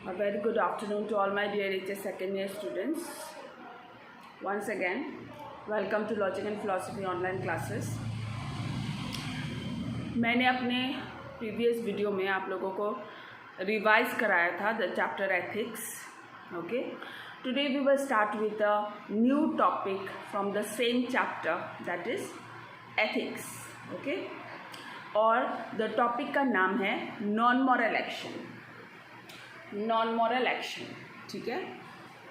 A very good afternoon to all my dear HS second year students. Once again, welcome to Logic and Philosophy online classes. मैंने अपने previous video में आप लोगों को revise कराया था the chapter ethics. Okay, today we will start with a new topic from the same chapter, that is ethics. Okay, और the topic का नाम है non moral action. Non moral action, ठीक है.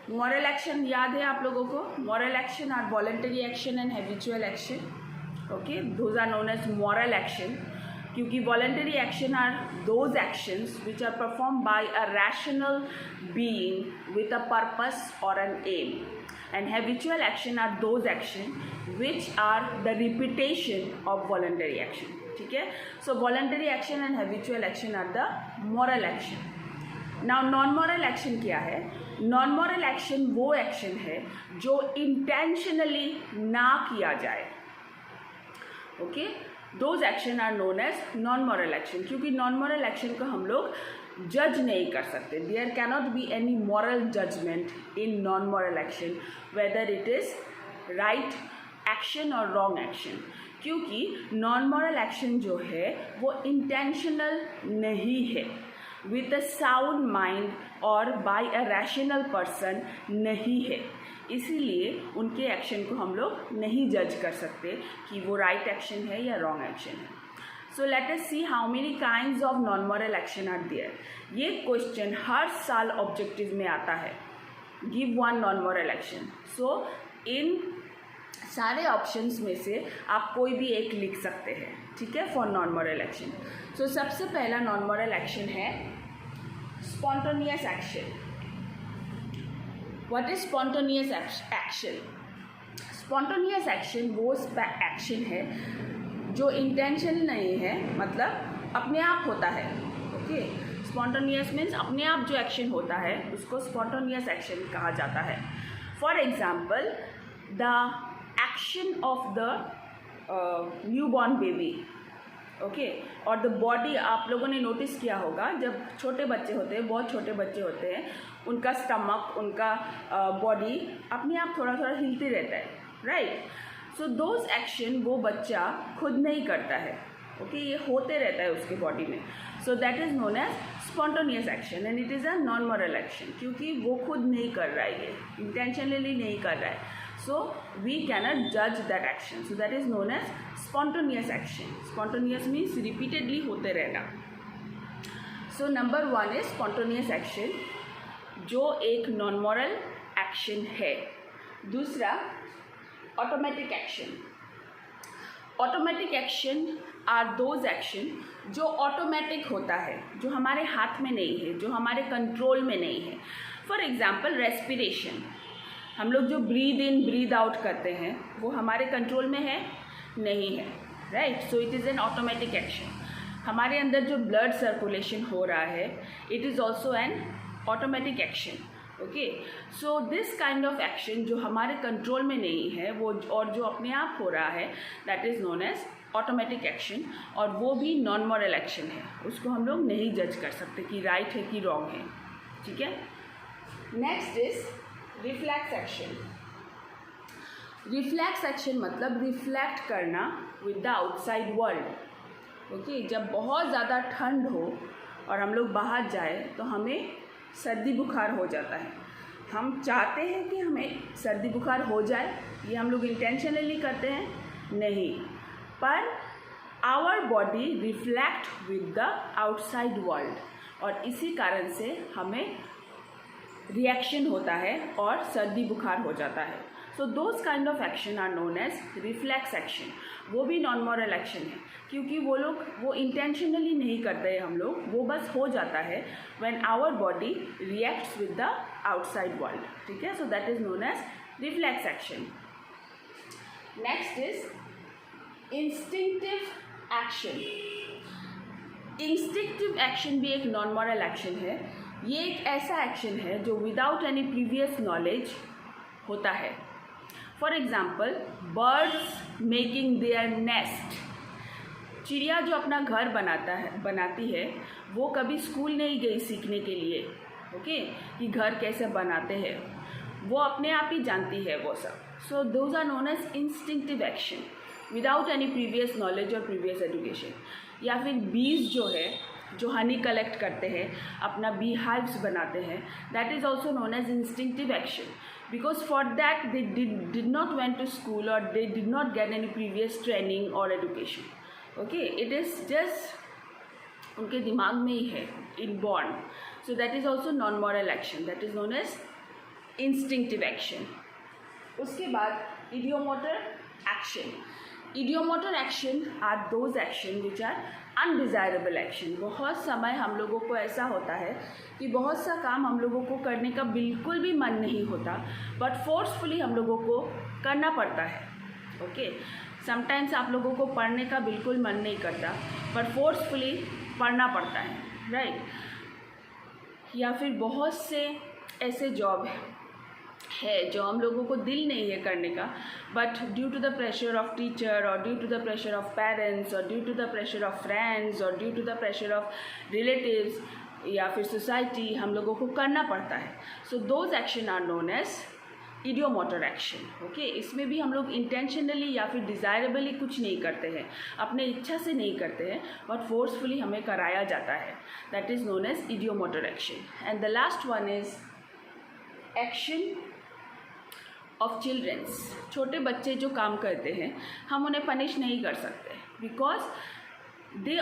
मॉरल एक्शन याद है आप लोगों को? Moral action are voluntary action and habitual action. Okay, those are known as moral action, क्योंकि voluntary action are those actions which are perform bye a rational being with a purpose और an aim, and habitual action are those action which are the repetition of voluntary action. ठीक है, so voluntary action and habitual action are the moral action. Now non moral action क्या है? Non moral action वो action है जो intentionally ना किया जाए. Okay, those action are known as non moral action, क्योंकि नॉन मॉरल एक्शन को हम लोग जज नहीं कर सकते. There cannot be any moral judgement in non moral action, whether it is right action और रॉन्ग एक्शन, क्योंकि नॉन मॉरल एक्शन जो है वो इंटेंशनल नहीं है, विद अ साउंड माइंड और बाय अ रैशनल पर्सन नहीं है. इसीलिए उनके एक्शन को हम लोग नहीं जज कर सकते कि वो राइट एक्शन है या रॉन्ग एक्शन है. So let us see how many kinds of non moral action are there. ये क्वेश्चन हर साल ऑब्जेक्टिव में आता है, give one non moral action. So इन सारे ऑप्शंस में से आप कोई भी एक लिख सकते हैं, ठीक है, फॉर नॉन मॉरल एक्शन. सो सबसे पहला नॉन मॉरल एक्शन है spontaneous action. What is spontaneous action? Spontaneous action वो एक्शन है जो इंटेंशन नहीं है, मतलब अपने आप होता है. ओके, स्पॉन्टेनियस मीन्स अपने आप जो एक्शन होता है उसको स्पॉन्टेनियस एक्शन कहा जाता है. For example, the action of the new born baby. Okay, और द बॉडी, आप लोगों ने नोटिस किया होगा जब छोटे बच्चे होते हैं, बहुत छोटे बच्चे होते हैं, उनका स्टमक, उनका बॉडी अपने आप थोड़ा थोड़ा हिलती रहता है, राइट. सो दोज एक्शन वो बच्चा खुद नहीं करता है. ओके, ये होते रहता है उसके बॉडी में. So that is known as spontaneous action and it is a non moral action, क्योंकि वो खुद नहीं कर रहा है, ये इंटेंशनली नहीं कर रहा है. So we cannot judge that action. So that is known as spontaneous action. Spontaneous means repeatedly होते रहना. So number one is spontaneous action, जो एक non moral action है. दूसरा automatic action. Automatic action are those action जो automatic होता है, जो हमारे हाथ में नहीं है, जो हमारे कंट्रोल में नहीं है. For example, respiration. हम लोग जो ब्रीद इन ब्रीद आउट करते हैं वो हमारे कंट्रोल में है? नहीं है, right. So it is an automatic action. हमारे अंदर जो ब्लड सर्कुलेशन हो रहा है, it is also an automatic action. Okay, so this kind of action जो हमारे कंट्रोल में नहीं है वो और जो अपने आप हो रहा है, that is known as automatic action, और वो भी नॉन मॉरल एक्शन है. उसको हम लोग नहीं जज कर सकते कि राइट है कि रॉन्ग है, ठीक है. Next is reflex action. Reflex action मतलब रिफ्लेक्ट करना with the outside world. Okay, जब बहुत ज़्यादा ठंड हो और हम लोग बाहर जाए तो हमें सर्दी बुखार हो जाता है. हम चाहते हैं कि हमें सर्दी बुखार हो जाए, ये हम लोग इंटेंशनली करते हैं? नहीं, per hour body reflect with the outside world, और इसी कारण से हमें रिएक्शन होता है और सर्दी बुखार हो जाता है. So those kind of action are known as reflex action. वो भी नॉन मॉरल एक्शन है, क्योंकि वो लोग वो इंटेंशनली नहीं करते हैं हम लोग, वो बस हो जाता है when our body reacts with the outside world, ठीक है. So that is known as reflex action. Next is instinctive action. Instinctive action भी एक नॉन मॉरल एक्शन है. ये एक ऐसा एक्शन है जो विदाउट एनी प्रीवियस नॉलेज होता है. For example, birds making their nest. चिड़िया जो अपना घर बनाती है वो कभी स्कूल नहीं गई सीखने के लिए. ओके, कि घर कैसे बनाते हैं वो अपने आप ही जानती है वो सब. So those are known as instinctive action without any previous knowledge और प्रीवियस एजुकेशन. या फिर बीज जो है, जो हनी कलेक्ट करते हैं, अपना बी हाइव्स बनाते हैं, that is also known as instinctive action, because for that they did not went to school or they did not get any previous training or education. Okay, it is just उनके दिमाग में ही है, inborn. So that is also non-moral action, that is known as instinctive action. उसके बाद idiomotor action. Idiomotor action are those action which are undesirable action. बहुत समय हम लोगों को ऐसा होता है कि बहुत सा काम हम लोगों को करने का बिल्कुल भी मन नहीं होता, बट फोर्सफुली हम लोगों को करना पड़ता है. ओके, समटाइम्स आप लोगों को पढ़ने का बिल्कुल मन नहीं करता, बट फोर्सफुली पढ़ना पड़ता है, राइट. या फिर बहुत से ऐसे जॉब है जो हम लोगों को दिल नहीं है करने का, but due to the pressure of teacher और due to the pressure of parents और due to the pressure of friends और due to the pressure of relatives या फिर सोसाइटी हम लोगों को करना पड़ता है. So those action are known as ideomotor action. Okay, इसमें भी हम लोग इंटेंशनली या फिर डिज़ायरेबली कुछ नहीं करते हैं, अपने इच्छा से नहीं करते हैं, बट फोर्सफुली हमें कराया जाता है. That is known as ideomotor action. And the last one is action of childrens. छोटे बच्चे जो काम करते हैं हम उन्हें पनिश नहीं कर सकते, because they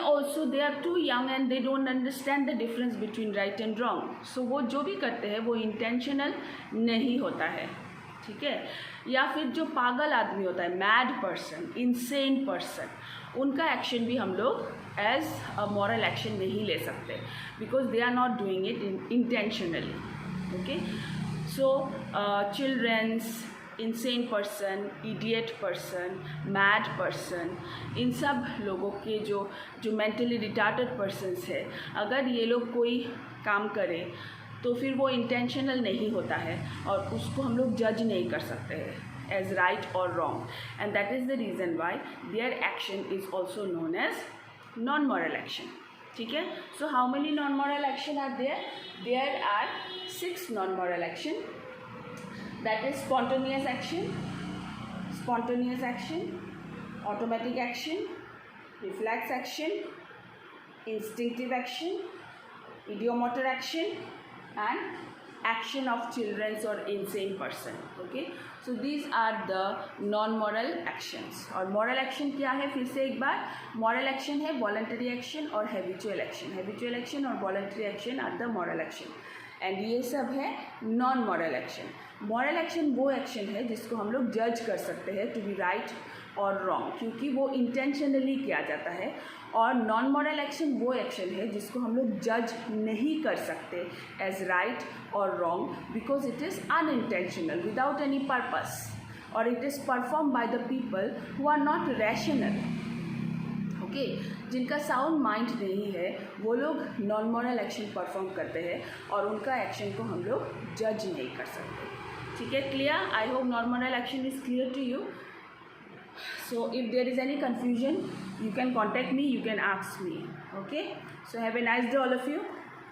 are too young and they don't understand the difference between right and wrong. So वो जो भी करते हैं वो इंटेंशनल नहीं होता है, ठीक है. या फिर जो पागल आदमी होता है, मैड पर्सन, इंसेन पर्सन, उनका एक्शन भी हम लोग एज अ मॉरल एक्शन नहीं ले सकते, because they are not doing it intentionally. Okay, so childrens, insane person, idiot person, mad person, इन सब लोगों के जो मेंटली रिटार्टेड पर्सन्स है, अगर ये लोग कोई काम करें तो फिर वो इंटेंशनल नहीं होता है और उसको हम लोग जज नहीं कर सकते हैं एज राइट और wrong. And that is the reason why their action is also known as non moral action. ठीक है. So how many non moral action are there? There are 6 non moral action. That is spontaneous action, automatic action, reflex action, instinctive action, idiomotor action, and action of children or insane person. Okay, so these are the non-moral actions. और moral action क्या है? फिर से एक बार, moral action है voluntary action और habitual action. Habitual action और voluntary action are the moral action. And ये सब है non moral action. Moral action वो एक्शन है जिसको हम लोग जज कर सकते हैं टू बी राइट और रॉन्ग, क्योंकि वो इंटेंशनली किया जाता है. और नॉन मॉरल एक्शन वो एक्शन है जिसको हम लोग जज नहीं कर सकते एज राइट और wrong, because it is unintentional without any purpose, और it is perform by the people who are not rational. Okay, जिनका साउंड माइंड नहीं है वो लोग नॉन मॉरल एक्शन परफॉर्म करते हैं और उनका एक्शन को हम लोग जज नहीं कर सकते. ठीक है, clear? I hope non moral action is clear to you. So if there is any confusion you can contact me, you can ask me. Okay, so have a nice day all of you.